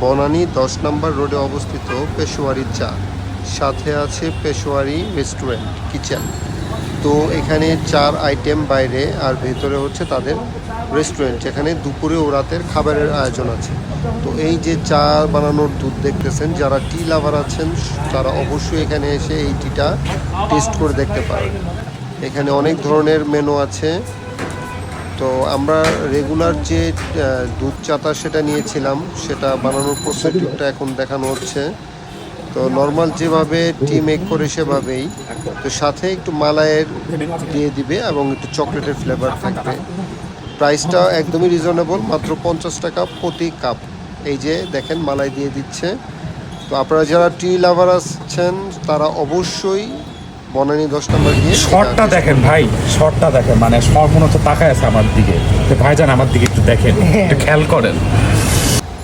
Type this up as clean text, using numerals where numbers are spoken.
বনানী 10 নম্বর রোডে অবস্থিত পেশোয়ারি চা, সাথে আছে পেশোয়ারি রেস্টুরেন্ট কিচেন। তো এখানে 4 আইটেম বাইরে, আর ভেতরে হচ্ছে তাদের রেস্টুরেন্ট, যেখানে দুপুরে ও রাতের খাবারের আয়োজন আছে। তো এই যে চা বানানোর দুধ দেখতেছেন, যারা টি লাভার আছেন তারা অবশ্যই এখানে এসে এই টিটা টেস্ট করে দেখতে পারেন। এখানে অনেক ধরনের মেনু আছে। তো আমরা রেগুলার যে দুধ চাটা সেটা নিয়েছিলাম, সেটা বানানোর প্রসিডিউরটা এখন দেখানো হচ্ছে। তো নর্মাল যেভাবে টি মেক করে সেভাবেই, তো সাথে একটু মালাইয়ের দিয়ে দিবে এবং একটু চকলেটের ফ্লেভার থাকবে। প্রাইসটা একদমই রিজনেবল, মাত্র 50 টাকা প্রতি কাপ। এই যে দেখেন মালাই দিয়ে দিচ্ছে। তো আপনারা যারা টি লাভার আছেন তারা অবশ্যই বনানী 10 নম্বর গিয়ে শর্টটা দেখেন ভাই, শর্টটা দেখেন, মানে সব মনে হচ্ছে তাকায় আছে আমার দিকে। তো ভাইজান আমার দিকে একটু দেখেন, একটু খেয়াল করেন।